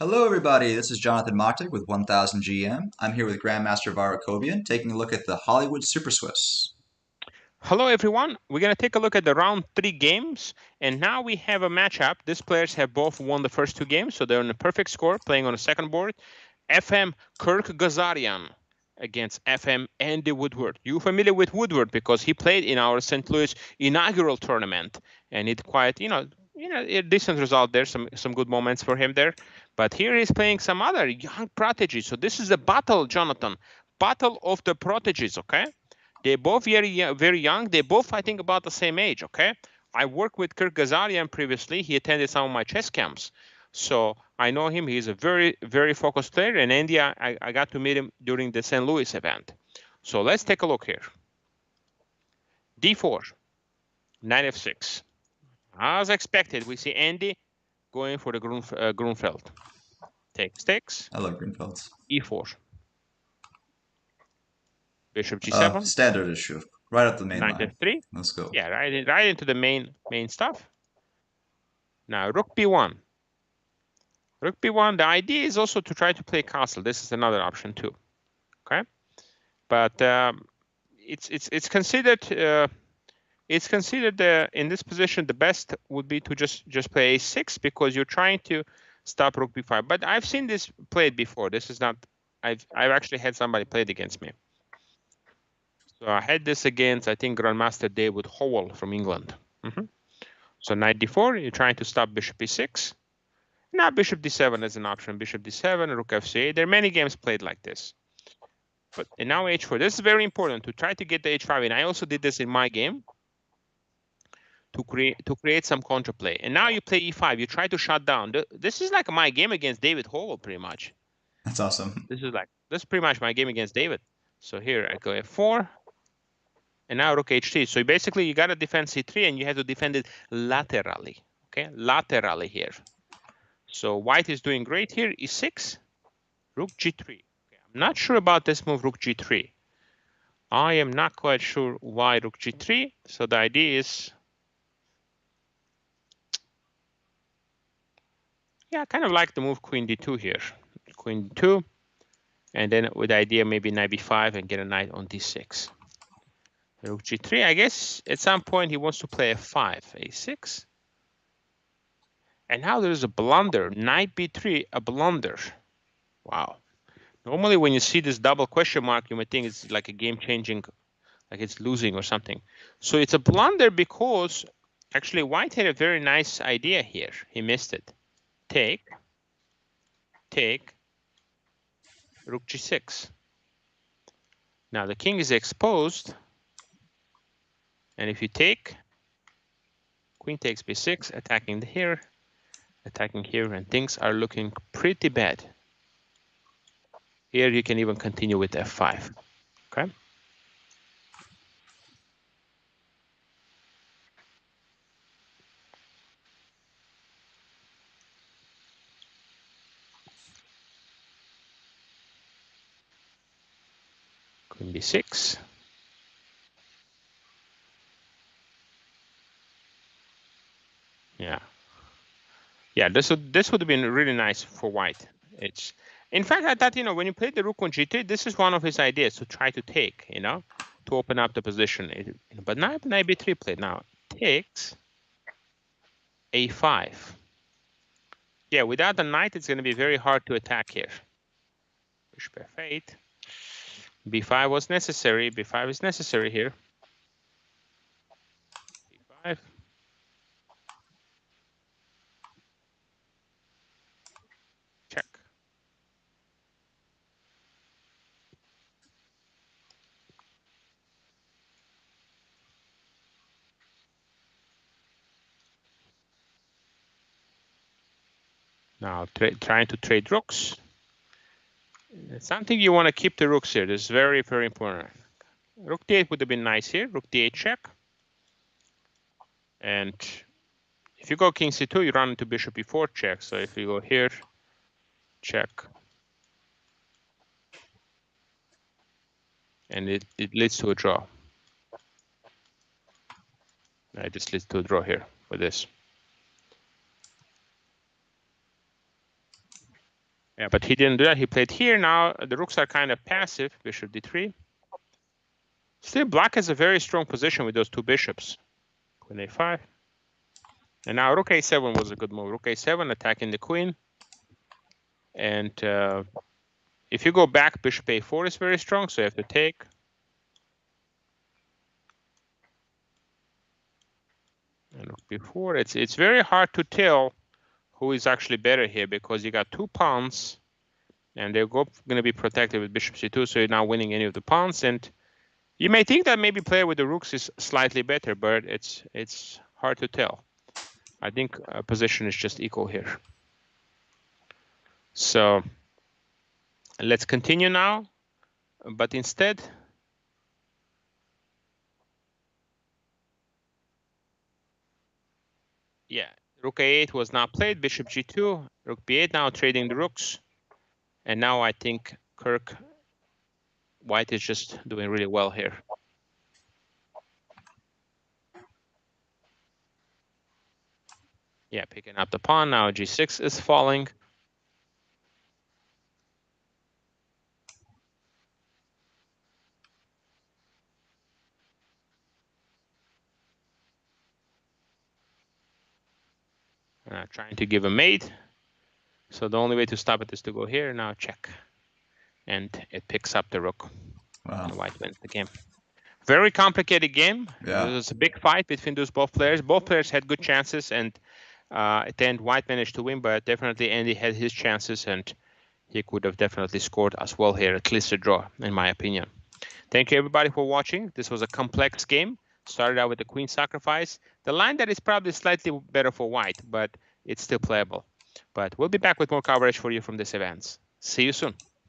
Hello everybody, this is Jonathan Machtik with 1000 GM. I'm here with Grandmaster Var Akobian, taking a look at the Hollywood Super Swiss. Hello everyone, we're going to take a look at the round 3 games, and now we have a matchup. These players have both won the first 2 games, so they're on a perfect score, playing on the second board. FM Ghazarian against FM Andy Woodward. You familiar with Woodward because he played in our St. Louis inaugural tournament, and it quite, a decent result there, some good moments for him there. But here he's playing some other young prodigies. So this is the battle, Jonathan, battle of the prodigies, okay? They're both very young. They're both, I think, about the same age, okay? I worked with Ghazarian previously. He attended some of my chess camps. So I know him. He's a very, very focused player. And Andy, I got to meet him during the St. Louis event. So let's take a look here. D4, knight f6. As expected, we see Andy going for the Grunfeld. Takes. I love Grunfelds. E4. Bishop g7. Standard issue. Right up the main Knight line. f3. Let's go. Yeah, right into the main stuff. Now, rook b1. Rook b1, the idea is also to try to play castle. This is another option too, okay? But it's considered in this position the best would be to just play a6 because you're trying to stop rook b5. But I've seen this played before. This is not. I've actually had somebody play it against me. So I had this against, I think, Grandmaster David Howell from England. So knight d4, you're trying to stop bishop e6. Now bishop d7 is an option. Bishop d7, rook f8. There are many games played like this. And now h4. This is very important to try to get the h5. And I also did this in my game to create some counterplay. And now you play e5. You try to shut down. This is like my game against David Howell, pretty much. That's awesome. This is pretty much my game against David. So here I go f4. And now rook h3. So basically you got to defend c3 and you have to defend it laterally. Okay, laterally here. So white is doing great here. E6, rook g3. Okay, I'm not sure about this move, rook g3. I am not quite sure why rook g3. So the idea is, yeah, I kind of like the move queen d2 here. Queen d2, and then with the idea maybe knight b5 and get a knight on d6. Rook g3, I guess at some point he wants to play f5, a6. And now there's a blunder, knight b3, a blunder. Wow. Normally when you see this double question mark, you might think it's like a game changing, like it's losing or something. So it's a blunder because actually white had a very nice idea here. He missed it. Take, rook g6. Now the king is exposed. And if you take, queen takes b6, attacking here, and things are looking pretty bad. Here you can even continue with f5, okay? Queen b6. Yeah, this would have been really nice for white. It's, in fact, I thought, when you played the rook on g3, this is one of his ideas to try to take, to open up the position. But now knight b3 played. Now takes a5. Yeah, without the knight, it's going to be very hard to attack here. Bishop f8. b5 was necessary. b5 is necessary here. b5. Check. Now trying to trade rooks. It's something you want to keep the rooks here. This is very, very important. Rook d8 would have been nice here. Rook d8 check. And if you go king c2, you run into bishop e4 check. So if you go here, check. And it leads to a draw. It just leads to a draw here for this. Yeah, but he didn't do that. He played here. Now the rooks are kind of passive. Bishop d3. Still, black has a very strong position with those two bishops. Queen a5. And now rook a7 was a good move. Rook a7 attacking the queen. And if you go back, bishop a4 is very strong, so you have to take. And rook b4. It's very hard to tell who is actually better here because you got two pawns, and they're going to be protected with bishop c2, so you're not winning any of the pawns. And you may think that maybe player with the rooks is slightly better, but it's hard to tell. I think position is just equal here. So let's continue now, but instead, yeah, rook a8 was not played, bishop g2, rook b8 now trading the rooks. And now I think white is just doing really well here. Yeah, picking up the pawn. Now g6 is falling. Trying to give a mate. So the only way to stop it is to go here. Now check. And it picks up the rook. Wow. And white wins the game. Very complicated game. Yeah. It was a big fight between those both players. Both players had good chances, and at the end, white managed to win, but definitely Andy had his chances, and he could have definitely scored as well here, at least a draw, in my opinion. Thank you, everybody, for watching. This was a complex game. Started out with the queen sacrifice. The line that is probably slightly better for white, but it's still playable. But we'll be back with more coverage for you from these events. See you soon.